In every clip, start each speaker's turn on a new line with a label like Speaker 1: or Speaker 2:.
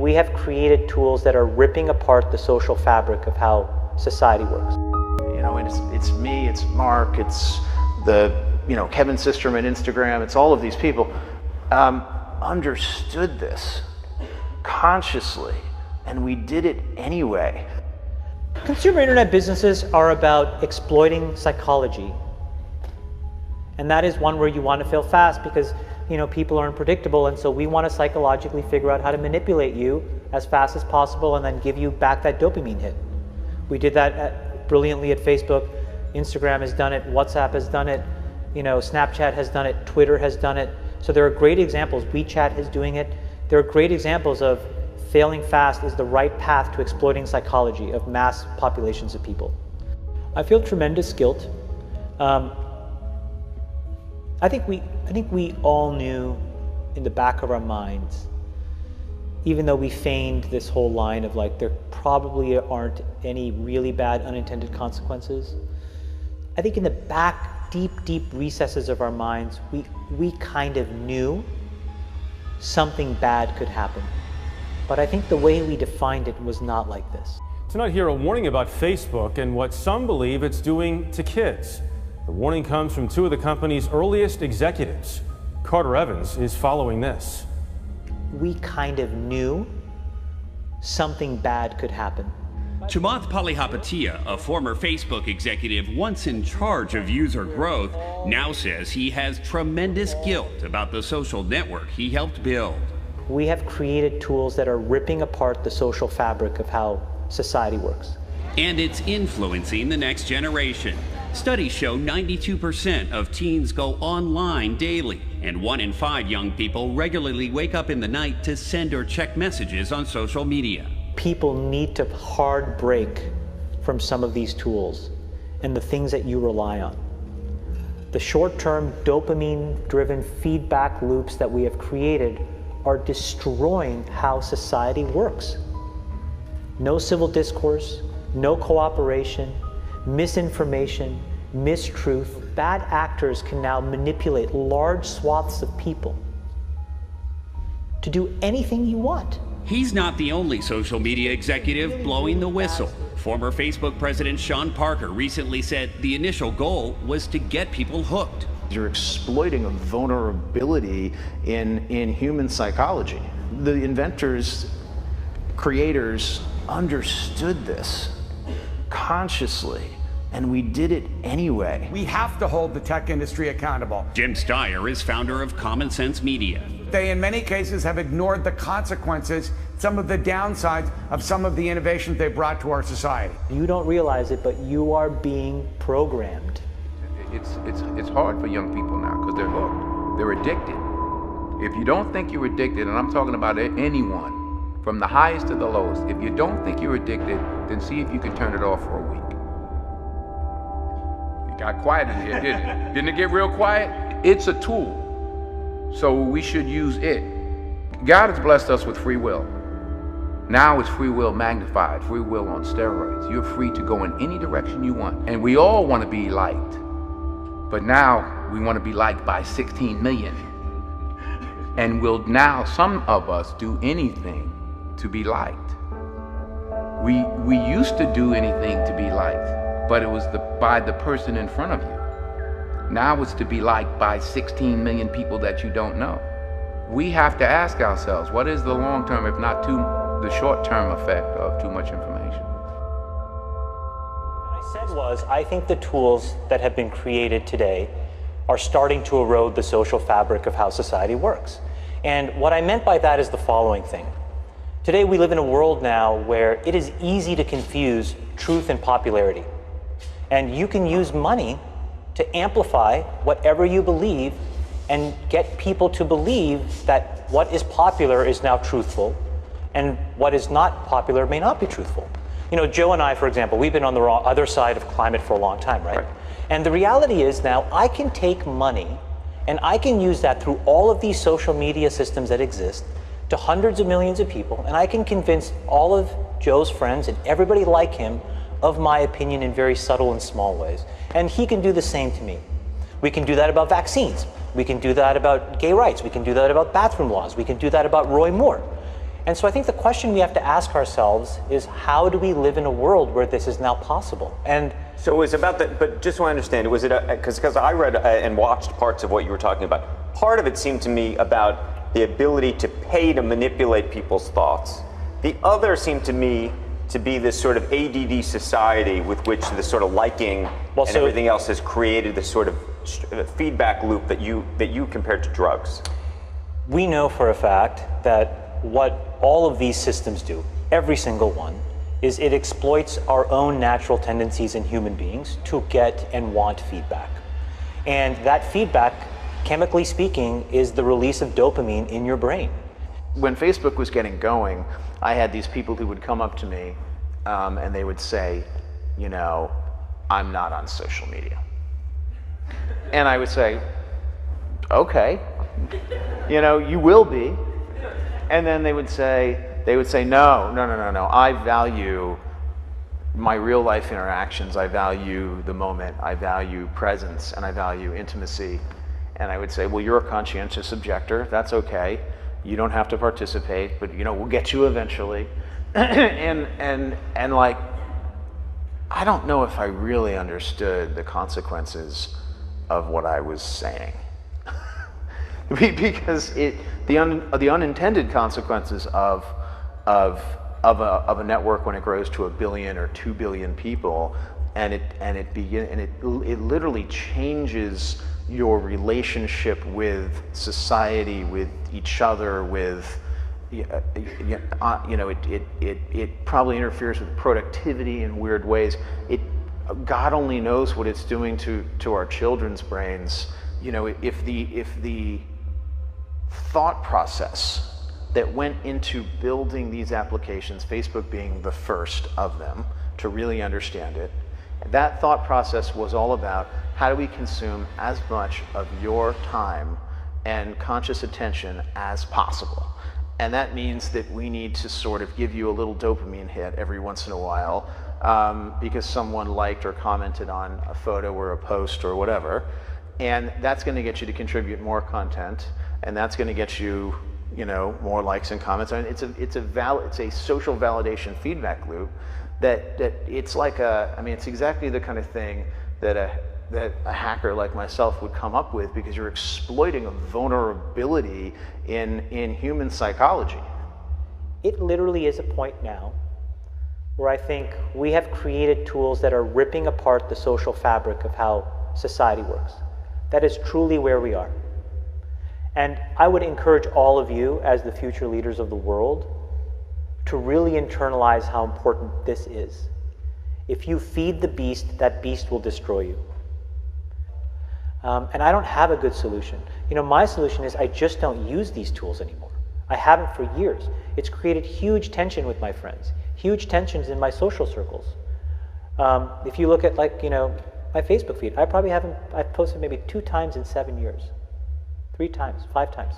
Speaker 1: we have created tools that are ripping apart the social fabric of how society works.
Speaker 2: You know, and it's me, it's Mark, it's Kevin Systrom at Instagram, it's all of these people understood this consciously, and we did it anyway.
Speaker 1: Consumer internet businesses are about exploiting psychology. And that is one where you want to fail fast because people are unpredictable, and so we want to psychologically figure out how to manipulate you as fast as possible and then give you back that dopamine hit. We did that brilliantly at Facebook. Instagram has done it, WhatsApp has done it, Snapchat has done it, Twitter has done it. So there are great examples. WeChat is doing it. There are great examples of failing fast is the right path to exploiting psychology of mass populations of people. I feel tremendous guilt. I think we all knew in the back of our minds, even though we feigned this whole line of there probably aren't any really bad unintended consequences. I think in the back, deep recesses of our minds, we kind of knew something bad could happen. But I think the way we defined it was not like this.
Speaker 3: Tonight here, a warning about Facebook and what some believe it's doing to kids. The warning comes from two of the company's earliest executives. Carter Evans is following this.
Speaker 1: We kind of knew something bad could happen.
Speaker 4: Chamath Palihapitiya, a former Facebook executive once in charge of user growth, now says he has tremendous guilt about the social network he helped build.
Speaker 1: We have created tools that are ripping apart the social fabric of how society works.
Speaker 4: And it's influencing the next generation. Studies show 92% of teens go online daily, and 1 in 5 young people regularly wake up in the night to send or check messages on social media.
Speaker 1: People need to hard break from some of these tools and the things that you rely on. The short-term dopamine-driven feedback loops that we have created are destroying how society works. No civil discourse, no cooperation, misinformation, mistruth. Bad actors can now manipulate large swaths of people to do anything you want.
Speaker 4: He's not the only social media executive blowing the whistle. Former Facebook president Sean Parker recently said the initial goal was to get people hooked.
Speaker 2: You're exploiting a vulnerability in human psychology. The inventors, creators understood this consciously, and we did it anyway.
Speaker 5: We have to hold the tech industry accountable.
Speaker 4: Jim Steyer is founder of Common Sense Media.
Speaker 5: They, in many cases, have ignored the consequences, some of the downsides of some of the innovations they brought to our society.
Speaker 1: You don't realize it, but you are being programmed.
Speaker 6: It's hard for young people now because they're hooked. They're addicted. If you don't think you're addicted, and I'm talking about anyone, from the highest to the lowest, if you don't think you're addicted, then see if you can turn it off for a week. It got quiet in here, didn't it? Didn't it get real quiet? It's a tool, so we should use it. God has blessed us with free will. Now it's free will magnified, free will on steroids. You're free to go in any direction you want. And we all want to be liked. But now we want to be liked by 16 million. And will now some of us do anything to be liked. We used to do anything to be liked, but it was by the person in front of you. Now it's to be liked by 16 million people that you don't know. We have to ask ourselves, what is the long-term, if not the short-term effect of too much information?
Speaker 1: What I said was, I think the tools that have been created today are starting to erode the social fabric of how society works. And what I meant by that is the following thing. Today we live in a world now where it is easy to confuse truth and popularity. And you can use money to amplify whatever you believe and get people to believe that what is popular is now truthful and what is not popular may not be truthful. You know, Joe and I, for example, we've been on the other side of climate for a long time, right? And the reality is now I can take money and I can use that through all of these social media systems that exist to hundreds of millions of people, and I can convince all of Joe's friends and everybody like him of my opinion in very subtle and small ways. And he can do the same to me. We can do that about vaccines. We can do that about gay rights. We can do that about bathroom laws. We can do that about Roy Moore. And so I think the question we have to ask ourselves is, how do we live in a world where this is now possible? And
Speaker 7: so it was about that, but just so I understand, was it because I read and watched parts of what you were talking about. Part of it seemed to me about the ability to pay to manipulate people's thoughts. The other seemed to me to be this sort of ADD society with which this sort of liking and everything else has created this sort of feedback loop that you compared to drugs.
Speaker 1: We know for a fact that what all of these systems do, every single one, is it exploits our own natural tendencies in human beings to get and want feedback. And that feedback, chemically speaking, is the release of dopamine in your brain.
Speaker 2: When Facebook was getting going, I had these people who would come up to me and they would say, you know, I'm not on social media. And I would say, okay, you know, you will be. And then they would say, no, I value my real life interactions. I value the moment. I value presence, and I value intimacy. And I would say, well, you're a conscientious objector. That's okay. You don't have to participate, but you know, we'll get you eventually. and like, I don't know if I really understood the consequences of what I was saying. Because the unintended consequences of a network when it grows to 1 billion or 2 billion people, and it literally changes your relationship with society, with each other, with you know, it probably interferes with productivity in weird ways. God only knows what it's doing to our children's brains. You know, if the thought process that went into building these applications, Facebook being the first of them to really understand it, that thought process was all about how do we consume as much of your time and conscious attention as possible. And that means that we need to sort of give you a little dopamine hit every once in a while because someone liked or commented on a photo or a post or whatever. And that's going to get you to contribute more content, and that's going to get you, you know, more likes and comments. I mean, it's a social validation feedback loop that it's like it's exactly the kind of thing that a hacker like myself would come up with, because you're exploiting a vulnerability in human psychology.
Speaker 1: It literally is a point now where I think we have created tools that are ripping apart the social fabric of how society works. That is truly where we are. And I would encourage all of you, as the future leaders of the world, to really internalize how important this is. If you feed the beast, that beast will destroy you. And I don't have a good solution. You know, my solution is I just don't use these tools anymore. I haven't for years. It's created huge tension with my friends, huge tensions in my social circles. If you look at, like, you know, my Facebook feed, I've posted maybe 2 times in 7 years. 3 times, 5 times.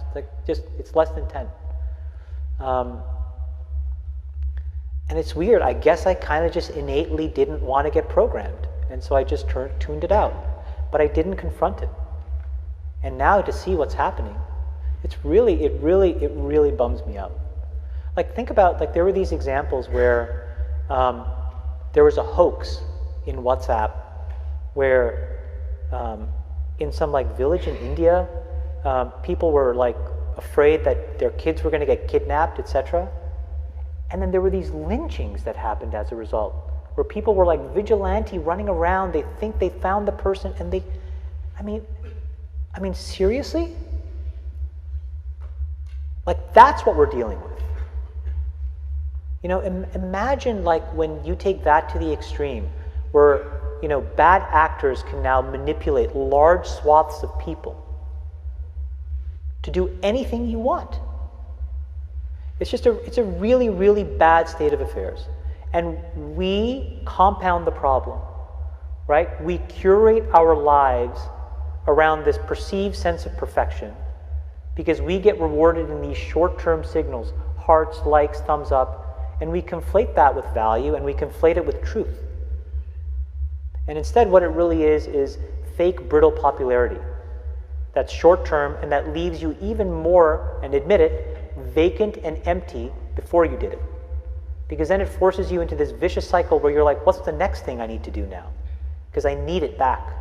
Speaker 1: It's less than 10. And it's weird. I guess I kind of just innately didn't want to get programmed. And so I just tuned it out. But I didn't confront it. And now to see what's happening, it really bums me out. Like, think about, like, there were these examples where there was a hoax in WhatsApp where in some, like, village in India, people were, like, afraid that their kids were going to get kidnapped, etc. And then there were these lynchings that happened as a result, where people were, like, vigilante running around. They think they found the person, and I mean, seriously? Like, that's what we're dealing with. You know, imagine, like, when you take that to the extreme, where, you know, bad actors can now manipulate large swaths of people to do anything you want. It's a really, really bad state of affairs. And we compound the problem, right? We curate our lives around this perceived sense of perfection because we get rewarded in these short-term signals, hearts, likes, thumbs up, and we conflate that with value, and we conflate it with truth. And instead, what it really is fake, brittle popularity that's short-term and that leaves you even more, and admit it, vacant and empty before you did it. Because then it forces you into this vicious cycle where you're like, what's the next thing I need to do now? Because I need it back.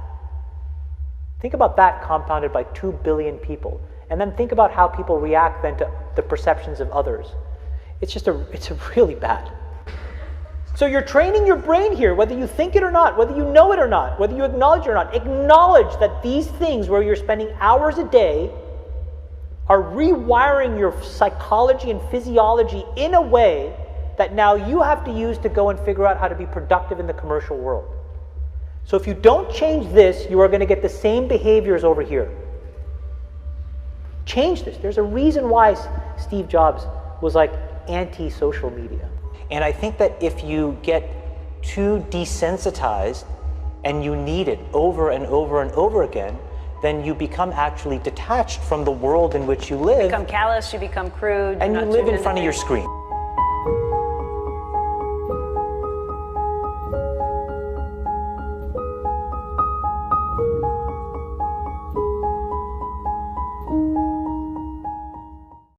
Speaker 1: Think about that compounded by 2 billion people. And then think about how people react then to the perceptions of others. It's really bad. So you're training your brain here, whether you think it or not, whether you know it or not, whether you acknowledge it or not. Acknowledge that these things where you're spending hours a day are rewiring your psychology and physiology in a way that now you have to use to go and figure out how to be productive in the commercial world. So if you don't change this, you are going to get the same behaviors over here. Change this. There's a reason why Steve Jobs was like anti-social media. And I think that if you get too desensitized and you need it over and over and over again, then you become actually detached from the world in which you live.
Speaker 8: You become callous, you become crude.
Speaker 1: And you live in front of your screen.